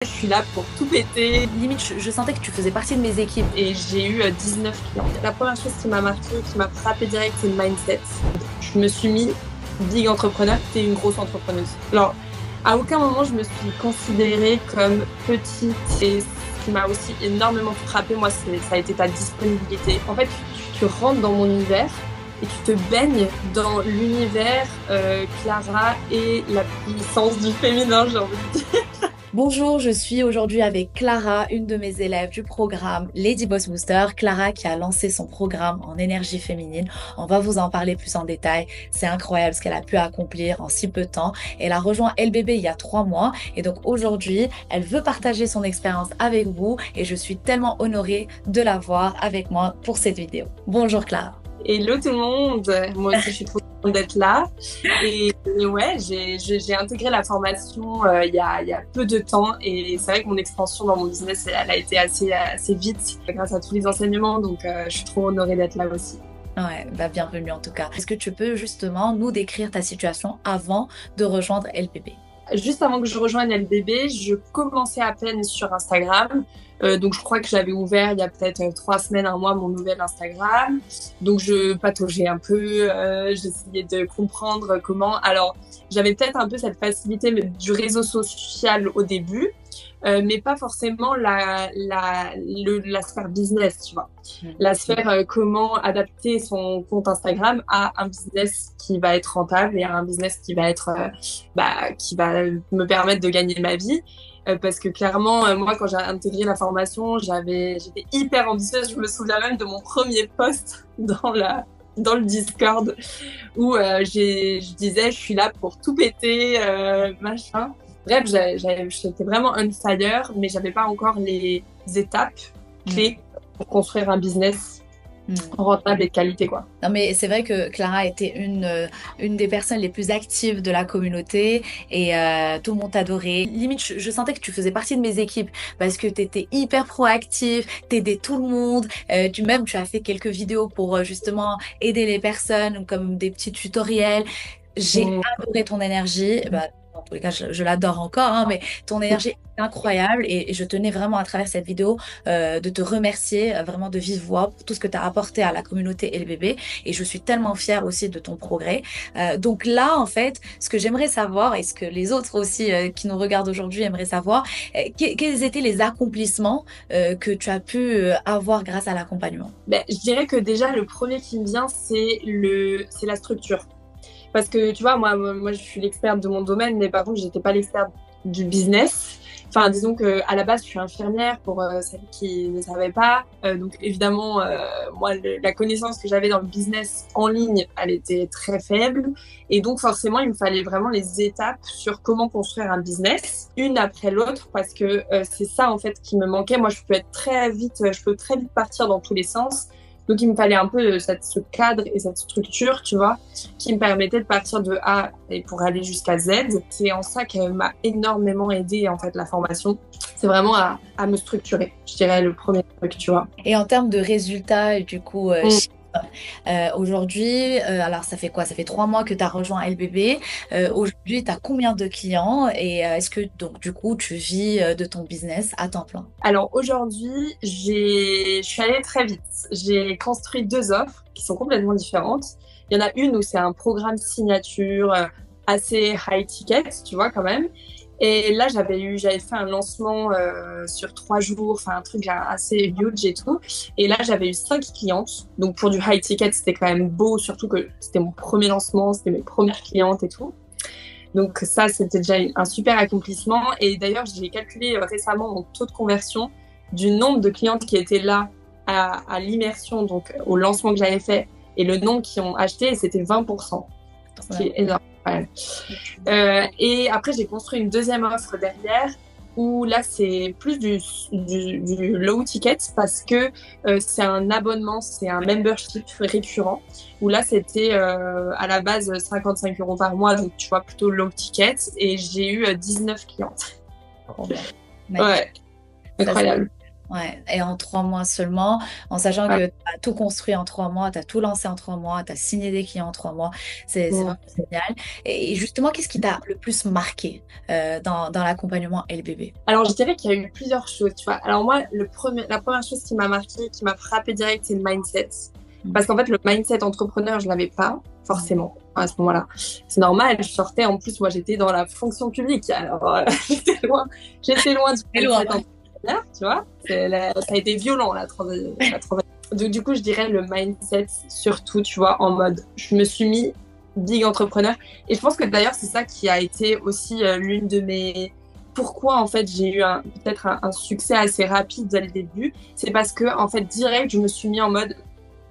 Je suis là pour tout péter. Limite, je sentais que tu faisais partie de mes équipes. Et j'ai eu 19 clients. La première chose qui m'a marqué, qui m'a frappé direct, c'est le mindset. Je me suis mis big entrepreneur, t'es une grosse entrepreneuse. Alors, à aucun moment, je me suis considérée comme petite. Et ce qui m'a aussi énormément frappé, moi, ça a été ta disponibilité. En fait, tu rentres dans mon univers et tu te baignes dans l'univers Clara et la puissance du féminin, j'ai envie de dire. Bonjour, je suis aujourd'hui avec Clara, une de mes élèves du programme Lady Boss Booster. Clara qui a lancé son programme en énergie féminine. On va vous en parler plus en détail. C'est incroyable ce qu'elle a pu accomplir en si peu de temps. Elle a rejoint LBB il y a 3 mois et donc aujourd'hui, elle veut partager son expérience avec vous et je suis tellement honorée de la voir avec moi pour cette vidéo. Bonjour Clara. Hello tout le monde, moi aussi je suis trop contente d'être là et ouais j'ai intégré la formation il y a peu de temps et c'est vrai que mon expansion dans mon business elle a été assez vite grâce à tous les enseignements donc je suis trop honorée d'être là aussi. Ouais, bah bienvenue en tout cas. Est-ce que tu peux justement nous décrire ta situation avant de rejoindre LBB? Juste avant que je rejoigne LBB, je commençais à peine sur Instagram. Donc je crois que j'avais ouvert il y a peut-être 3 semaines, un mois, mon nouvel Instagram. Donc je pataugeais un peu, j'essayais de comprendre comment. Alors j'avais peut-être un peu cette facilité du réseau social au début, mais pas forcément la sphère business, tu vois. La sphère comment adapter son compte Instagram à un business qui va être rentable et à un business qui va être qui va me permettre de gagner ma vie. Parce que clairement, moi, quand j'ai intégré la formation, j'étais hyper ambitieuse. Je me souviens même de mon premier post dans le Discord où je disais, je suis là pour tout péter, machin. Bref, j'étais vraiment on fire, mais j'avais pas encore les étapes clés pour construire un business rentable et de qualité, quoi. Non mais c'est vrai que Clara était une des personnes les plus actives de la communauté et tout le monde t'adorait. Limite, je sentais que tu faisais partie de mes équipes parce que tu étais hyper proactive, t'aidais tout le monde. Tu as fait quelques vidéos pour justement aider les personnes comme des petits tutoriels. J'ai adoré ton énergie. Dans tous les cas, je l'adore encore, hein, mais ton énergie est incroyable et je tenais vraiment à travers cette vidéo de te remercier vraiment de vive voix pour tout ce que tu as apporté à la communauté LBB et je suis tellement fière aussi de ton progrès. Donc là, en fait, ce que j'aimerais savoir et ce que les autres aussi qui nous regardent aujourd'hui aimeraient savoir, quels étaient les accomplissements que tu as pu avoir grâce à l'accompagnement? Je dirais que déjà, le premier qui me vient, c'est la structure. Parce que tu vois, moi, je suis l'experte de mon domaine, mais par contre, j'étais pas l'experte du business. Enfin, disons que à la base, je suis infirmière pour celles qui ne savaient pas. Donc, évidemment, moi, la connaissance que j'avais dans le business en ligne, elle était très faible. Et donc, forcément, il me fallait vraiment les étapes sur comment construire un business, une après l'autre, parce que c'est ça en fait qui me manquait. Moi, je peux très vite partir dans tous les sens. Donc, il me fallait un peu ce cadre et cette structure, tu vois, qui me permettait de partir de A et pour aller jusqu'à Z. C'est en ça qu'elle m'a énormément aidée, en fait, la formation. C'est vraiment à me structurer, je dirais, le premier truc, tu vois. Et en termes de résultats, du coup, aujourd'hui, alors ça fait quoi? Ça fait 3 mois que tu as rejoint LBB. Aujourd'hui, tu as combien de clients et est-ce que donc du coup tu vis de ton business à temps plein? Alors aujourd'hui, je suis allée très vite. J'ai construit 2 offres qui sont complètement différentes. Il y en a une où c'est un programme signature assez high ticket, tu vois quand même. Et là, j'avais fait un lancement sur 3 jours, enfin un truc assez huge et tout. Et là, j'avais eu 5 clientes. Donc pour du high ticket, c'était quand même beau, surtout que c'était mon premier lancement, c'était mes premières clientes et tout. Donc ça, c'était déjà un super accomplissement. Et d'ailleurs, j'ai calculé récemment mon taux de conversion du nombre de clientes qui étaient là à l'immersion, donc au lancement que j'avais fait, et le nombre qui ont acheté, et c'était 20%, ce qui est énorme. Ouais. Et après, j'ai construit une deuxième offre derrière, où là, c'est plus du low ticket parce que c'est un abonnement, c'est un membership récurrent, où là, c'était à la base 55 € par mois, donc tu vois, plutôt low ticket, et j'ai eu 19 clientes. Trop bien. Ouais, incroyable. Ouais, et en 3 mois seulement, en sachant Ouais. que tu as tout construit en 3 mois, tu as tout lancé en 3 mois, tu as signé des clients en 3 mois, c'est Mm. vraiment génial. Et justement, qu'est-ce qui t'a le plus marqué dans l'accompagnement LBB? Alors, je dirais qu'il y a eu plusieurs choses, tu vois. Alors, moi, la première chose qui m'a marqué, qui m'a frappé direct, c'est le mindset. Mm. Parce qu'en fait, le mindset entrepreneur, je l'avais pas Mm. forcément à ce moment-là. C'est normal, je sortais, en plus, moi, j'étais dans la fonction publique. Alors, j'étais loin du C'est loin. mindset entrepreneur, tu vois. Ça a été violent, la transition. Donc, du coup, je dirais le mindset, surtout, tu vois, en mode, je me suis mis big entrepreneur. Et je pense que d'ailleurs, c'est ça qui a été aussi l'une de mes pourquoi en fait j'ai eu peut-être un succès assez rapide dès le début, c'est parce que en fait direct je me suis mis en mode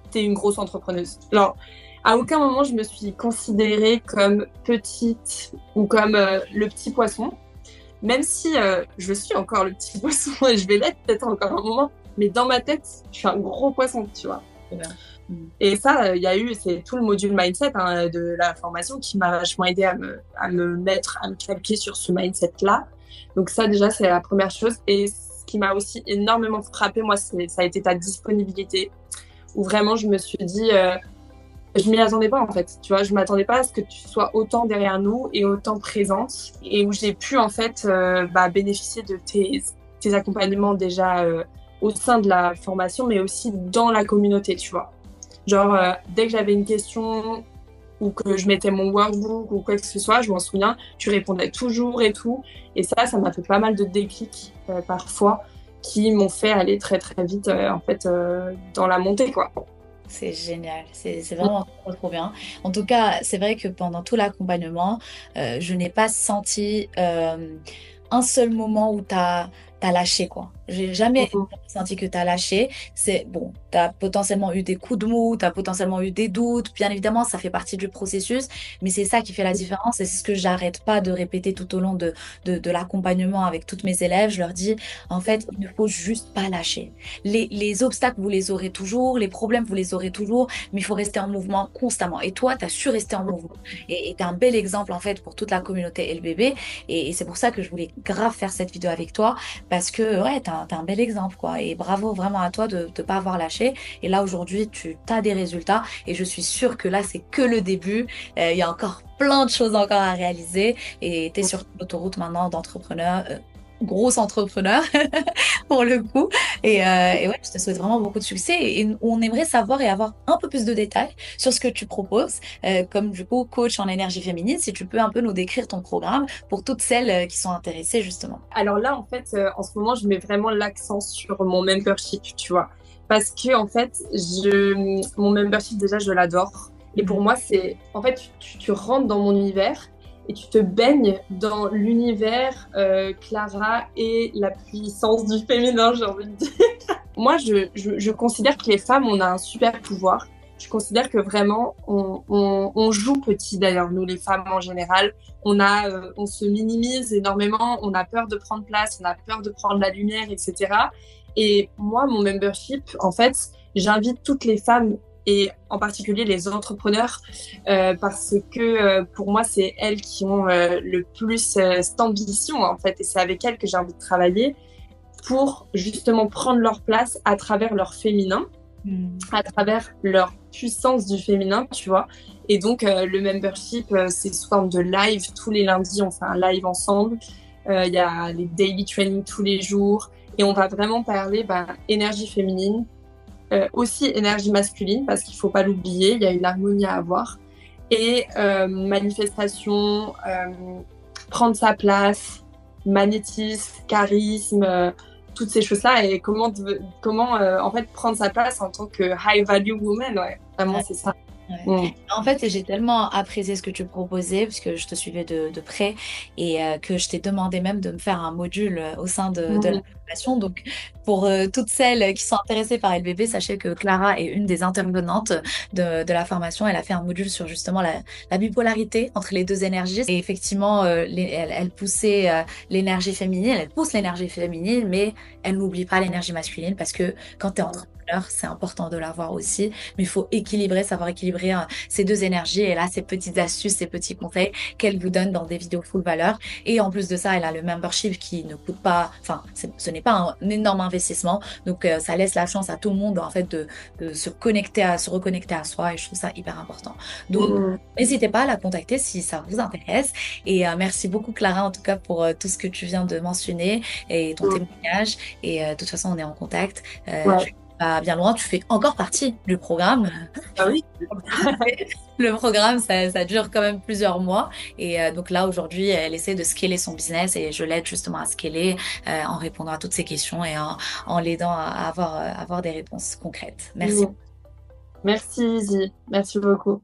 t'es une grosse entrepreneuse. Genre à aucun moment je me suis considérée comme petite ou comme le petit poisson, même si je suis encore le petit poisson et je vais l'être peut-être encore un moment, mais dans ma tête je suis un gros poisson, tu vois. C'est bien. Mm. Et ça, il y a eu, c'est tout le module mindset de la formation qui m'a vachement aidé à me mettre, à me calquer sur ce mindset-là. Donc ça, déjà, c'est la première chose. Et ce qui m'a aussi énormément frappé, moi, ça a été ta disponibilité, où vraiment, je me suis dit, je m'y attendais pas, en fait. Tu vois, je m'attendais pas à ce que tu sois autant derrière nous et autant présente, et où j'ai pu, en fait, bénéficier de tes accompagnements déjà au sein de la formation, mais aussi dans la communauté, tu vois. Genre, dès que j'avais une question ou que je mettais mon workbook ou quoi que ce soit, je m'en souviens, tu répondais toujours et tout. Et ça m'a fait pas mal de déclics parfois qui m'ont fait aller très très vite en fait dans la montée, quoi. C'est génial, c'est vraiment trop, trop bien. En tout cas, c'est vrai que pendant tout l'accompagnement, je n'ai pas senti un seul moment où tu as lâché, quoi. J'ai jamais Mhm. senti que tu as lâché. C'est bon, tu as potentiellement eu des coups de mou, tu as potentiellement eu des doutes. Bien évidemment, ça fait partie du processus, mais c'est ça qui fait la différence et c'est ce que j'arrête pas de répéter tout au long de l'accompagnement avec toutes mes élèves. Je leur dis, en fait, il ne faut juste pas lâcher. Les obstacles, vous les aurez toujours, les problèmes, vous les aurez toujours, mais il faut rester en mouvement constamment. Et toi, tu as su rester en mouvement. Et tu es un bel exemple, en fait, pour toute la communauté LBB. Et c'est pour ça que je voulais grave faire cette vidéo avec toi, parce que, ouais, t'as un bel exemple, quoi. Et bravo vraiment à toi de ne pas avoir lâché. Et là, aujourd'hui, tu as des résultats. Et je suis sûre que là, c'est que le début. Il y a encore plein de choses encore à réaliser. Et tu es sur l'autoroute maintenant d'entrepreneur, gros entrepreneur. Pour le coup. Et ouais, je te souhaite vraiment beaucoup de succès. Et on aimerait savoir et avoir un peu plus de détails sur ce que tu proposes, comme du coup coach en énergie féminine, si tu peux un peu nous décrire ton programme pour toutes celles qui sont intéressées justement. Alors là, en fait, en ce moment, je mets vraiment l'accent sur mon membership, tu vois. Parce que, en fait, mon membership, déjà, je l'adore. Et pour Mhm. moi, c'est, en fait, tu rentres dans mon univers et tu te baignes dans l'univers Clara et la puissance du féminin, j'ai envie de dire. Moi, je considère que les femmes, on a un super pouvoir. Je considère que vraiment, on joue petit d'ailleurs, nous les femmes en général. On se minimise énormément, on a peur de prendre place, on a peur de prendre la lumière, etc. Et moi, mon membership, en fait, j'invite toutes les femmes et en particulier les entrepreneurs parce que pour moi, c'est elles qui ont le plus cette ambition, en fait, et c'est avec elles que j'ai envie de travailler pour justement prendre leur place à travers leur féminin, Mhm. à travers leur puissance du féminin, tu vois. Et donc, le membership, c'est sous forme de live. Tous les lundis, on fait un live ensemble. Il y a les daily training tous les jours. Et on va vraiment parler énergie féminine, aussi énergie masculine, parce qu'il ne faut pas l'oublier, il y a une harmonie à avoir. Et manifestation, prendre sa place, magnétisme, charisme, toutes ces choses-là et comment en fait prendre sa place en tant que high value woman, ouais. Vraiment, c'est ça. Ouais. Mm. En fait, j'ai tellement apprécié ce que tu proposais, parce que je te suivais de près et que je t'ai demandé même de me faire un module au sein de la Mm. formation. Donc, pour toutes celles qui sont intéressées par LBB, sachez que Clara est une des intervenantes de la formation. Elle a fait un module sur justement la bipolarité entre les deux énergies. Et effectivement, elle poussait l'énergie féminine, elle pousse l'énergie féminine, mais elle n'oublie pas l'énergie masculine parce que quand tu es entrepreneur, c'est important de l'avoir aussi. Mais il faut équilibrer, savoir équilibrer équilibrer ces deux énergies. Et là, ces petites astuces, ces petits conseils qu'elle vous donne dans des vidéos full valeur. Et en plus de ça, elle a le membership qui ne coûte pas, enfin, ce n'est pas un énorme investissement. Donc, ça laisse la chance à tout le monde, en fait, de se reconnecter à soi. Et je trouve ça hyper important. Donc, Mm. n'hésitez pas à la contacter si ça vous intéresse. Et merci beaucoup, Clara, en tout cas, pour tout ce que tu viens de mentionner et ton Mm. témoignage. Et de toute façon, on est en contact. Je Ouais. vais pas bien loin, tu fais encore partie du programme. Ah oui. Le programme, ça dure quand même plusieurs mois. Et donc là, aujourd'hui, elle essaie de scaler son business et je l'aide justement à scaler en répondant à toutes ces questions et en l'aidant à avoir des réponses concrètes. Merci. Mm. Merci, Izzy. Merci beaucoup.